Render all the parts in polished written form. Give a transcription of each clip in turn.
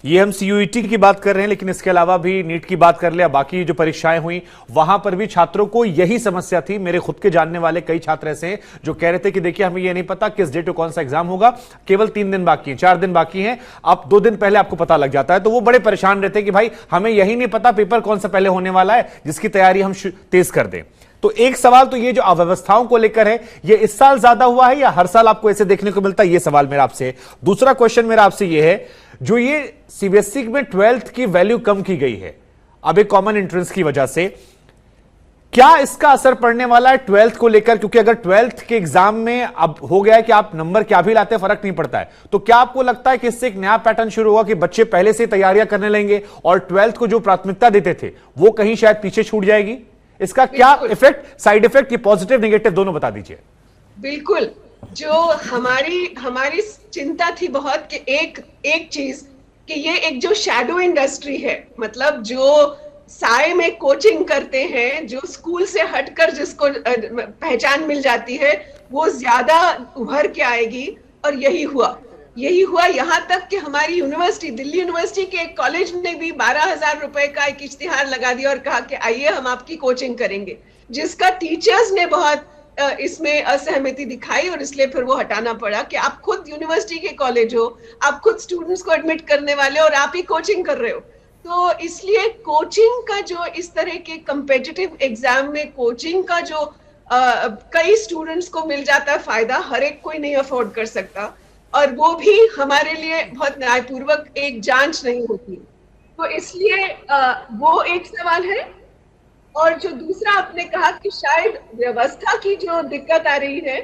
ये हम सीयूईटी की बात कर रहे हैं, लेकिन इसके अलावा भी नीट की बात कर ले, बाकी जो परीक्षाएं हुई वहां पर भी छात्रों को यही समस्या थी। मेरे खुद के जानने वाले कई छात्र ऐसे हैं जो कह रहे थे कि देखिए हमें ये नहीं पता किस डेट को कौन सा एग्जाम होगा, केवल 3 दिन बाकी है, 4 दिन बाकी हैं, अब 2 दिन पहले आपको पता लग जाता है। तो वो बड़े परेशान रहते कि भाई हमें यही नहीं पता पेपर कौन सा पहले होने वाला है जिसकी तैयारी हम तेज कर दें। तो एक सवाल तो ये जो अव्यवस्थाओं को लेकर है, ये इस साल ज्यादा हुआ है या हर साल आपको ऐसे देखने को मिलता है, ये सवाल मेरा आपसे है। दूसरा क्वेश्चन मेरा आपसे ये है, जो ये सीबीएसई में 12th की वैल्यू कम की गई है अब एक कॉमन एंट्रेंस की वजह से, क्या इसका असर पड़ने वाला है 12th को लेकर? क्योंकि अगर 12th के एग्जाम में अब हो गया है कि आप नंबर क्या भी लाते हैं फर्क नहीं पड़ता है, तो क्या आपको लगता है कि इससे एक नया पैटर्न शुरू होगा कि बच्चे पहले से तैयारियां करने लगेंगे और 12th को जो प्राथमिकता देते थे वो कहीं शायद पीछे छूट जाएगी? इसका क्या इफेक्ट, साइड इफेक्ट, ये पॉजिटिव नेगेटिव दोनों बता दीजिए। बिल्कुल, जो हमारी चिंता थी बहुत कि एक चीज कि ये एक जो शैडो इंडस्ट्री है, मतलब जो साए में कोचिंग करते हैं, जो स्कूल से हटकर जिसको पहचान मिल जाती है, वो ज्यादा उभर के आएगी। और यही हुआ यहाँ तक कि हमारी यूनिवर्सिटी, दिल्ली यूनिवर्सिटी के एक कॉलेज ने भी 12,000 रुपए का एक इश्तिहार लगा दिया और कहा कि आइए हम आपकी कोचिंग करेंगे, जिसका टीचर्स ने बहुत इसमें असहमति दिखाई और इसलिए फिर वो हटाना पड़ा कि आप खुद यूनिवर्सिटी के कॉलेज हो, आप खुद स्टूडेंट्स को एडमिट करने वाले हो और आप ही कोचिंग कर रहे हो। तो इसलिए कोचिंग का जो इस तरह के कम्पिटिटिव एग्जाम में कोचिंग का जो कई स्टूडेंट्स को मिल जाता है फायदा, हर एक कोई नहीं अफोर्ड कर सकता, और वो भी हमारे लिए बहुत न्यायपूर्वक एक जांच नहीं होती। तो इसलिए वो एक सवाल है। और जो दूसरा आपने कहा कि शायद व्यवस्था की जो दिक्कत आ रही है,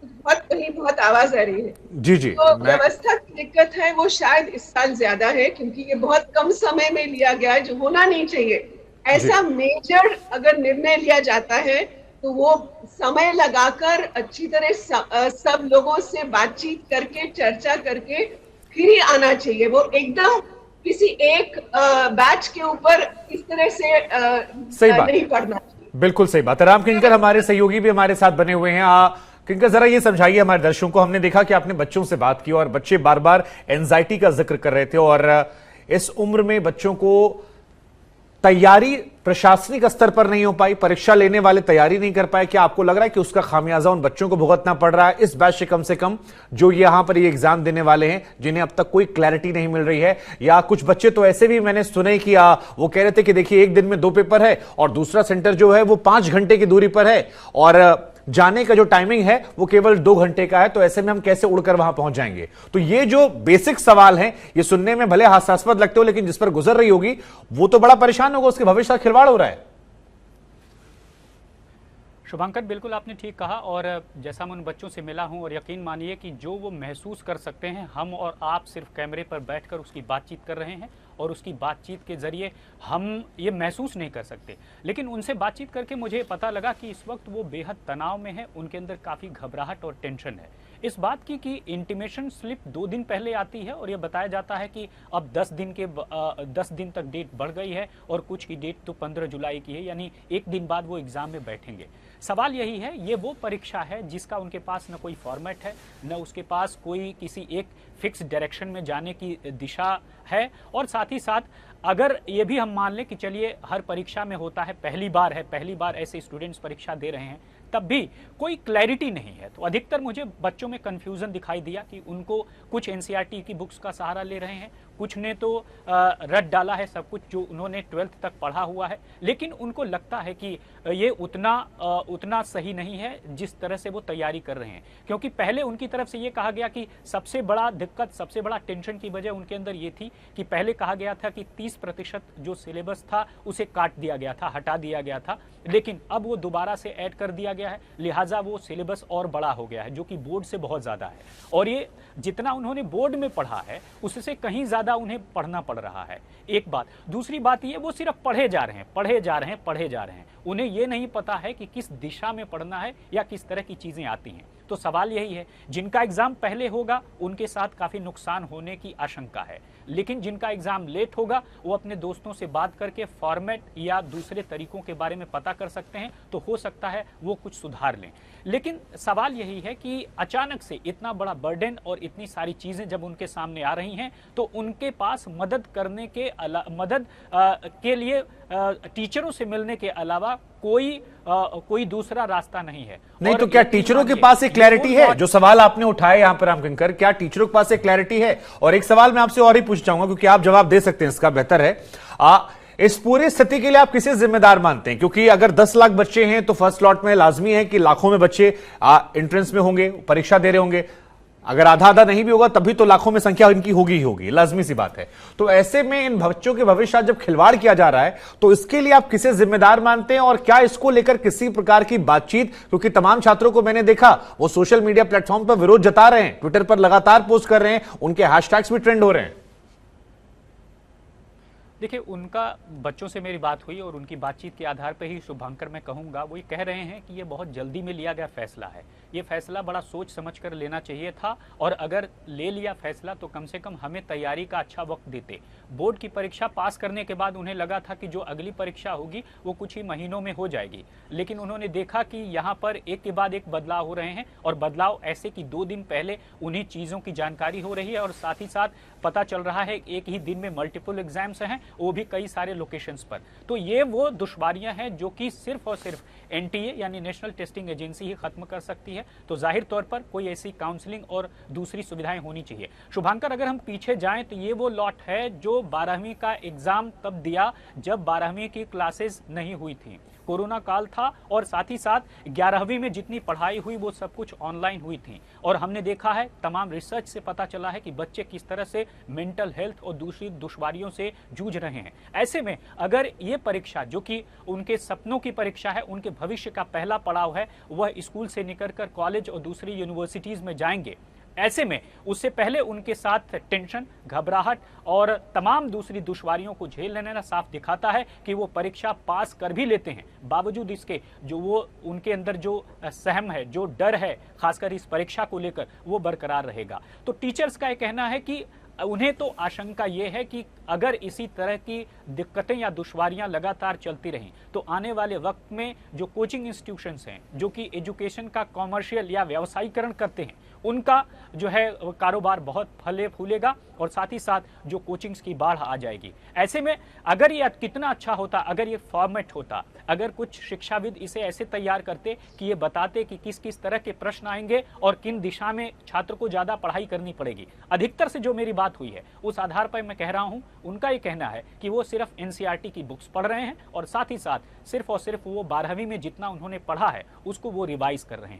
बहुत आवाज आ रही है। जी जी, तो व्यवस्था की दिक्कत है वो शायद इस साल ज्यादा है, क्योंकि ये बहुत कम समय में लिया गया है, जो होना नहीं चाहिए। ऐसा मेजर अगर निर्णय लिया जाता है तो वो समय लगाकर अच्छी तरह सब लोगों से बातचीत करके, चर्चा करके फिर ही आना चाहिए। वो एकदम किसी एक बैच के ऊपर इस तरह से सही बात, नहीं पढ़ना चाहिए। बिल्कुल सही बात है। राम किंकर हमारे सहयोगी भी हमारे साथ बने हुए हैं। किंकर, जरा ये समझाइए हमारे दर्शकों को, हमने देखा कि आपने बच्चों से बात की और बच्चे बार बार एंजाइटी का जिक्र कर रहे थे, और इस उम्र में बच्चों को तैयारी प्रशासनिक स्तर पर नहीं हो पाई, परीक्षा लेने वाले तैयारी नहीं कर पाए। क्या आपको लग रहा है कि उसका खामियाजा उन बच्चों को भुगतना पड़ रहा है, इस बैच से कम जो यहां पर ये एग्जाम देने वाले हैं, जिन्हें अब तक कोई क्लैरिटी नहीं मिल रही है? या कुछ बच्चे तो ऐसे भी मैंने सुने कि वो कह रहे थे कि देखिए एक दिन में 2 पेपर है और दूसरा सेंटर जो है वो 5 घंटे की दूरी पर है और जाने का जो टाइमिंग है वो केवल 2 घंटे का है, तो ऐसे में हम कैसे उड़कर वहां पहुंच जाएंगे? तो ये जो बेसिक सवाल हैं, ये सुनने में भले हास्यास्पद लगते हो, लेकिन जिस पर गुजर रही होगी वो तो बड़ा परेशान होगा, उसके भविष्य का खिलवाड़ हो रहा है। शुभांकर, बिल्कुल आपने ठीक कहा, और जैसा मैं उन बच्चों से मिला हूं, और यकीन मानिए कि जो वो महसूस कर सकते हैं, हम और आप सिर्फ कैमरे पर बैठकर उसकी बातचीत कर रहे हैं और उसकी बातचीत के ज़रिए हम ये महसूस नहीं कर सकते। लेकिन उनसे बातचीत करके मुझे पता लगा कि इस वक्त वो बेहद तनाव में है, उनके अंदर काफ़ी घबराहट और टेंशन है इस बात की कि इंटीमेशन स्लिप 2 दिन पहले आती है और ये बताया जाता है कि अब 10 दिन तक डेट बढ़ गई है और कुछ की डेट तो 15 जुलाई की है, यानी एक दिन बाद वो एग्ज़ाम में बैठेंगे। सवाल यही है, ये वो परीक्षा है जिसका उनके पास न कोई फॉर्मेट है, न उसके पास कोई किसी एक फिक्स डायरेक्शन में जाने की दिशा है, और साथ ही साथ अगर ये भी हम मान लें कि चलिए हर परीक्षा में होता है, पहली बार ऐसे स्टूडेंट्स परीक्षा दे रहे हैं, तब भी कोई क्लैरिटी नहीं है। तो अधिकतर मुझे बच्चों में कंफ्यूजन दिखाई दिया कि उनको कुछ एनसीईआरटी की बुक्स का सहारा ले रहे हैं, कुछ ने तो रट डाला है सब कुछ जो उन्होंने 12th तक पढ़ा हुआ है, लेकिन उनको लगता है कि ये उतना सही नहीं है जिस तरह से वो तैयारी कर रहे हैं। क्योंकि पहले उनकी तरफ से ये कहा गया कि सबसे बड़ा दिक्कत, सबसे बड़ा टेंशन की वजह उनके अंदर ये थी कि पहले कहा गया था कि 30% जो सिलेबस था उसे काट दिया गया था, हटा दिया गया था, लेकिन अब वो दोबारा से ऐड कर दिया गया है, लिहाजा वो सिलेबस और बड़ा हो गया है, जो कि बोर्ड से बहुत ज़्यादा है। और ये जितना उन्होंने बोर्ड में पढ़ा है उससे कहीं ज़्यादा उन्हें पढ़ना पड़ रहा है, एक बात। दूसरी बात ये, वो सिर्फ पढ़े जा रहे हैं, उन्हें ये नहीं पता है कि किस दिशा में पढ़ना है या किस तरह की चीज़ें आती हैं। तो सवाल यही है, जिनका एग्ज़ाम पहले होगा उनके साथ काफ़ी नुकसान होने की आशंका है। लेकिन जिनका एग्जाम लेट होगा वो अपने दोस्तों से बात करके फॉर्मेट या दूसरे तरीकों के बारे में पता कर सकते हैं, तो हो सकता है वो कुछ सुधार लें। लेकिन सवाल यही है कि अचानक से इतना बड़ा बर्डन और इतनी सारी चीजें जब उनके सामने आ रही हैं तो उनके पास मदद करने के के लिए टीचरों से मिलने के अलावा कोई दूसरा रास्ता नहीं है। नहीं और तो क्या यकीन टीचरों के मानिए, पास एक क्लैरिटी ये है? वो जो सवाल आपने उठाए यहां पर रामकिंकर, क्या टीचरों के पास एक क्लैरिटी है? और एक सवाल मैं आपसे और ही पूछ चाहूंगा, क्योंकि आप जवाब दे सकते हैं इसका, बेहतर है। इस पूरी स्थिति के लिए आप किसे जिम्मेदार मानते हैं? क्योंकि अगर 10 लाख बच्चे हैं तो फर्स्ट लॉट में लाजमी है कि लाखों में बच्चे एंट्रेंस में होंगे, परीक्षा दे रहे होंगे। अगर आधा आधा नहीं भी होगा तब भी तो लाखों में संख्या इनकी होगी ही होगी, लाजमी सी बात है। तो ऐसे में इन बच्चों के भविष्य जब खिलवाड़ किया जा रहा है तो इसके लिए आप किसे जिम्मेदार मानते हैं? और क्या इसको लेकर किसी प्रकार की बातचीत, क्योंकि तमाम छात्रों को मैंने देखा वो सोशल मीडिया प्लेटफॉर्म पर विरोध जता रहे हैं, ट्विटर पर लगातार पोस्ट कर रहे हैं, उनके हैशटैग्स भी ट्रेंड हो रहे हैं। देखिए, उनका बच्चों से मेरी बात हुई और उनकी बातचीत के आधार पर ही शुभंकर मैं कहूँगा, वो ये कह रहे हैं कि ये बहुत जल्दी में लिया गया फैसला है, ये फैसला बड़ा सोच समझ कर लेना चाहिए था, और अगर ले लिया फैसला तो कम से कम हमें तैयारी का अच्छा वक्त देते। बोर्ड की परीक्षा पास करने के बाद उन्हें लगा था कि जो अगली परीक्षा होगी वो कुछ ही महीनों में हो जाएगी, लेकिन उन्होंने देखा कि यहाँ पर एक के बाद एक बदलाव हो रहे हैं, और बदलाव ऐसे कि 2 दिन पहले उन्हीं चीज़ों की जानकारी हो रही है, और साथ ही साथ पता चल रहा है एक ही दिन में मल्टीपल एग्जाम्स हैं, वो भी कई सारे लोकेशंस पर। तो ये वो दुश्वारियां हैं जो कि सिर्फ और सिर्फ एनटीए यानी नेशनल टेस्टिंग एजेंसी ही खत्म कर सकती है। तो जाहिर तौर पर कोई ऐसी काउंसलिंग और दूसरी सुविधाएं होनी चाहिए। शुभांकर, अगर हम पीछे जाएं तो ये वो लॉट है जो 12वीं का एग्जाम तब दिया जब 12वीं की क्लासेस नहीं हुई थी, कोरोना काल था, और साथ ही साथ 11वीं में जितनी पढ़ाई हुई वो सब कुछ ऑनलाइन हुई थी। और हमने देखा है, तमाम रिसर्च से पता चला है कि बच्चे किस तरह से मेंटल हेल्थ और दूसरी दुश्वारियों से जूझ रहे हैं। ऐसे में अगर ये परीक्षा जो कि उनके सपनों की परीक्षा है, उनके भविष्य का पहला पड़ाव है, वह स्कूल से निकलकर कॉलेज और दूसरी यूनिवर्सिटीज में जाएंगे, ऐसे में उससे पहले उनके साथ टेंशन, घबराहट और तमाम दूसरी दुश्वारियों को झेल लेना साफ दिखाता है कि वो परीक्षा पास कर भी लेते हैं, बावजूद इसके जो वो उनके अंदर जो सहम है, जो डर है, खासकर इस परीक्षा को लेकर, वो बरकरार रहेगा। तो टीचर्स का ये कहना है कि उन्हें तो आशंका ये है कि अगर इसी तरह की दिक्कतें या दुश्वारियां लगातार चलती रहें तो आने वाले वक्त में जो कोचिंग इंस्टीट्यूशंस हैं जो कि एजुकेशन का कॉमर्शियल या व्यवसायीकरण करते हैं, उनका जो है कारोबार बहुत फले फूलेगा, और साथ ही साथ जो कोचिंग्स की बाढ़ आ जाएगी। ऐसे में अगर ये कितना अच्छा होता, अगर ये फॉर्मेट होता, अगर कुछ शिक्षाविद इसे ऐसे तैयार करते कि ये बताते कि किस किस तरह के प्रश्न आएंगे और किन दिशा में छात्र को ज्यादा पढ़ाई करनी पड़ेगी। अधिकतर से जो मेरी बात हुई है उस आधार पर मैं कह रहा हूं, उनका ये कहना है कि वो सिर्फ एनसीईआरटी की बुक्स पढ़ रहे हैं, और साथ ही साथ सिर्फ और सिर्फ वो 12वीं में जितना उन्होंने पढ़ा है उसको वो रिवाइज कर रहे हैं।